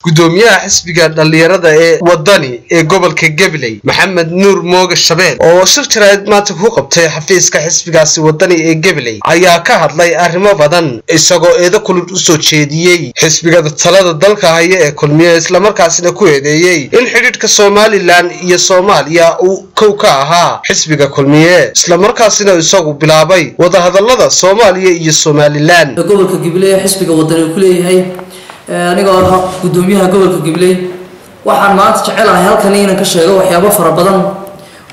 gudoomiyaha xisbiga dhalinyarada ee wadani ee gobolka Gabiley Maxamed Nuur Mooga Shabeel oo shir jaraa'id maanta ku qabtay xafiiska xisbigaasi wadani ee Gabiley ayaa ka hadlay arrimo badan isagoo eedo kulul u soo jeediyay xisbiga talada dalka haya ee kulmiye isla markaasina ku eedeeyay in xidhiidhka Soomaaliland iyo Soomaaliya uu ka ahaa xisbiga kulmiye isla markaasina isagu bilaabay wada hadallada Soomaaliya iyo Soomaaliland gobolka Gabiley xisbiga wadani ku leeyahay aniga gudoomiyaha gobolka Gabiley waxaan maanta jecelahay halkan inaan ka sheego waxyaabo fara badan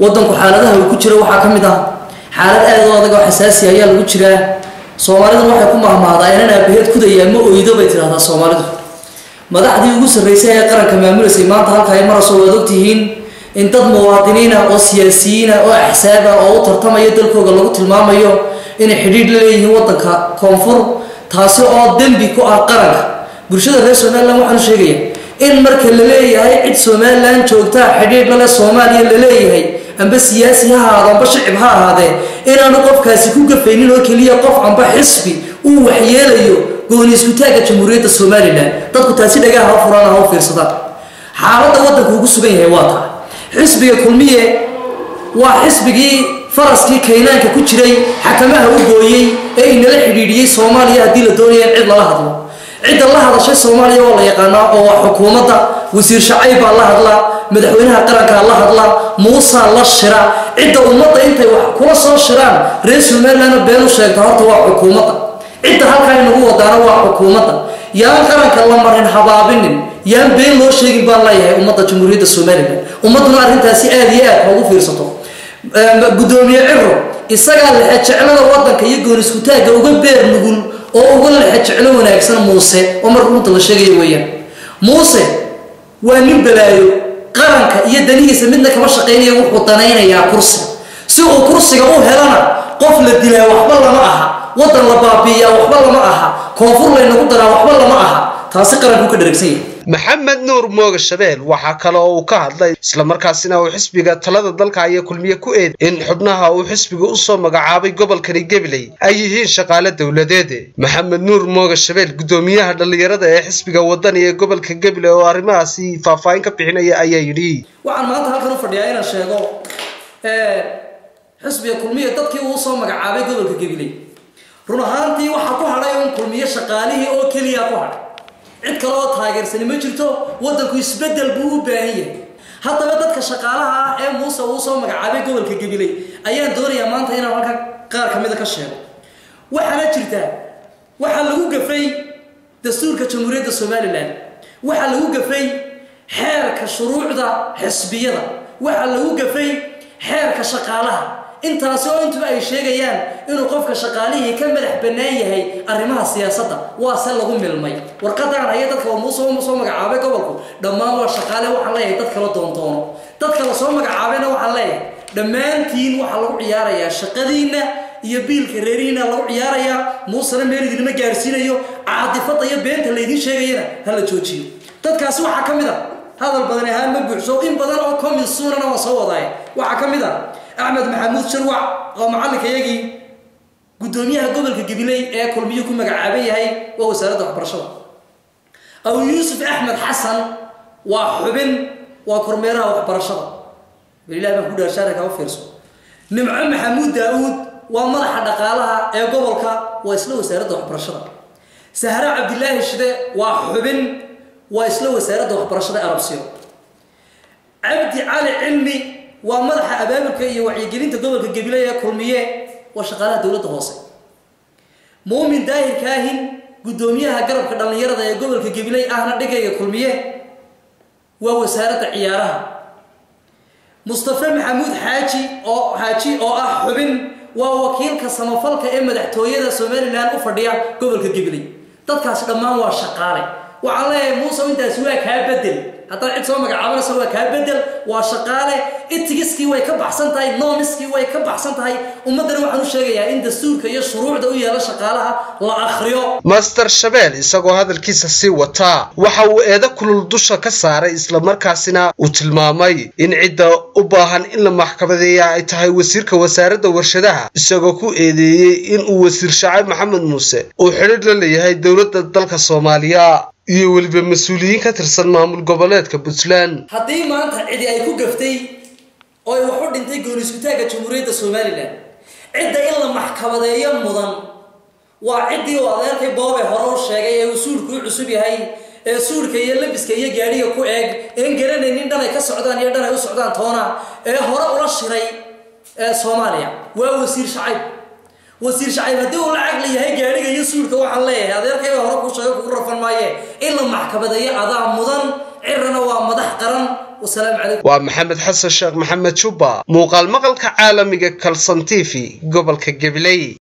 wadanku xaaladaha uu ku jiro waxa kamid ah xaalad aad u adag oo xasaasi ah ayaa lagu jiraa Soomaalidu waxay ku mahmaadaan inaan aabaheed ku dayaan ma ooydo bay tiraahdaa Soomaalidu madaxdii ugu sareysay ee qaranka maamulayay maanta halka ay mar soo wada ogtihiin in dad muwaadiniin oo siyaasiyiin oo axsaab oo u tartamaya dalkooda lagu tilmaamayo in xidhiidh la leeyihiin wadanka koonfur taasi oo dambi ku ah qaranka bulshada reer Soomaaliland waxaan sheegayaa in marka la leeyahay cid Soomaaliland joogta xidhiidh la Soomaaliya la leeyahay amba siyaasi ha ahaado amba shacab ha ahaado inaanu qofkaasi ku gafaynin oo kaliya qof amba xisbi uu waxyeelayo gooni isku taaga jamhuuriyadda Soomaaliland dadku taasi dhagaha furana oo fiirsadaan xaaladda wadanku ugu sugan yahay waa taa xisbiga kulmiye waa xisbigii faraskii kaynaanka ku jiray xakamaha u gooyay ee inala xidhiidhiyay Soomaaliya hadii la doonayo cid la hadlo cid la hadashay Soomaaliya oo la yaqaan oo xukuumadda wasiir Shacayb la hadla madaxweynaha qaranka la hadla Muuse la shira cid ummadda intay wax kula soo shiraan reer Soomaaliland been u sheegto horta waa xukuumadda cid halka ay nagu wadaan waa xukuumadda yaan qaranka la marin habaabinin yaan been loo sheegin baa la yahay ummadda jamhuuriyadda Soomaaliland ummaduna arrintaasi aad iyo aad ugu fiirsato gudoomiye Ciro isaga la jecelada wadanka iyo gooni isku taaga uga beer nugul oo uga la jecel wanaagsan Muuse oo mar runta la sheegay weeyaan Muuse waa nin balaayo qaranka iyo danihiisa midna kama shaqeynayo wuxuu danaynayaa kursi si uu kursiga u helana qof la dilaa waxba lama aha wadan la baabiya waxba lama aha koonfur la inagu daraa waxba lama aha taasi qaranku ka dharagsan yahay Maxamed Nuur Mooga Shabeel waxa kale oo uu ka hadlay isla markaasina uu xisbiga talada dalka ay kulmiye ku eed in xubnaha uu xisbiga u soo magacaabay gobolka Gabiley ay yihiin shaqaale dawladeed Maxamed Nuur Mooga Shabeel gudoomiyaha dhalinyarada ee xisbiga wadani ee gobolka Gabiley oo arrimahaasi faahfaahin ka bixinaya ayaa yiri waxaan maanta halkan u fadhiyaa inaan sheego xisbiga kulmiye dadkii uu soo magacaabay gobolka Gabiley run ahaantii waxa ku haray in kulmiye shaqaalihii oo kaliya ku haray cid kale oo taageersan ma jirto wadanku isbedel buu u baahan yahay haddaba dadka shaqaalaha ee Muuse uu soo magacaabay gobolka Gabiley ayaan doonayaa maanta inaan halka qaar kamid ka sheego waxana jirta waxa lagu gafay dastuurka jamhuuriyadda Soomaaliland waxa lagu gafay xeerka shuruucda xisbiyada waxa lagu gafay xeerka shaqaalaha intaas oo inta ay sheegayaan inuu qofka shaqaalihi ka madax banaan yahay arrimaha siyaasadda waa sal lagu milmay warqadan ay dadka Muuse soo magacaabay gobolku dhammaan waa shaqaale waxa la yahay dadka la doontoono dadka la soo magacaabayna waxa la yahay dhamaantiin waxa lagu ciyaarayaa shaqadiina iyo biilka reeriina lagu ciyaarayaa Muuse meelidina ma gaarsiinayo caadifada iyo beenta la idin sheegayna hala joojiyo dadkaasi waxa kamid ah hadal badan ahaan ma buuxso in badan oo komisiyona waa soo waday waxa kamid ah Ahmed Maxamuud Sharwac oo macalinkaygii gudoomiyaha gobolka Gabiley ee kulmiye ku magacaaban yahay waa wasaaradda waxbarashada aw Yuusuf Ahmed Xasan waa xubin waa kormeeraha waxbarashada bilaa ma ku dhaasharay ka fiirso Nimco Maxamuud Daawud waa madaxa dhaqaalaha ee gobolka waa isla wasaaradda waxbarashada Sahra Cabdilaahi Shide waa xubin waa isla wasaaradda waxbarashada Arabsiyo Abdi Ali Cilmi waa madaxa abaabulka iyo wacyigelinta gobolka Gabiley ee kulmiye waa shaqaalaha dawladda hoose Muumin Daahir Kaahin gudoomiyaha garabka dhalinyarada ee gobolka Gabiley ahna dhigayga kulmiye waa wasaaradda ciyaaraha Mustafa Maxamuud Xaaji oo ah xubin waa wakiilka samafalka ee madaxtooyada Soomaaliland u fadhiya gobolka Gabiley dadkaas dhammaan waa shaqaale waxa la yahay Muuse intaas waa ka bedel hatta cid soo magacaabanaysa waa ka bedel waa shaqaale itigiskii way ka baxsan tahay noomiskii way ka baxsan tahay ummadana waxaan u sheegayaa in dastuurka iyo shuruucda u yeelo shaqaalaha la akhriyo Master Shabeel isagoo hadalkiisa si wata waxa uu eeda kulul dusha ka saaray isla markaasina uu tilmaamay in cid u baahan in la maxkamadeeyo ay tahay wasiirka wasaaradda warshadaha isagoo ku eedeeyay in uu wasiir Shacayb Maxamed Muuse uu xiriir la leeyahay dawladda dalka Soomaaliya iyo waliba mas'uuliyiin ka tirsan maamul goboleedka Puntland. haddii maanta cidi ay ku gaftay oo ay wax u dhintay gooni isku taaga Jamhuuriyadda Soomaaliland cidda in la maxkamadeeyo mudan waa cidii oo adeerkay boobe hore u sheegay ee usuulku cusub yahay ee suurka iyo labiska iyo gaariga ku eeg in garanaynin dhan ay ka socdaan iyo dhan ay u socdaan toona ee hore ula shiray Soomaaliya waa wasiir shacayb haddii uu lacag leeyahay gaariga iyo suurka waxaan leeyahay adeerkay hore ku sheegay ku rafan maaye in la maxkamadeeyo adaa mudan cirana waa madax qaran. والسلام عليكم. ومحمد حسن الشيخ محمد شوبا موقع المقلق عالمي كالسن تيفي قبل كجبلي.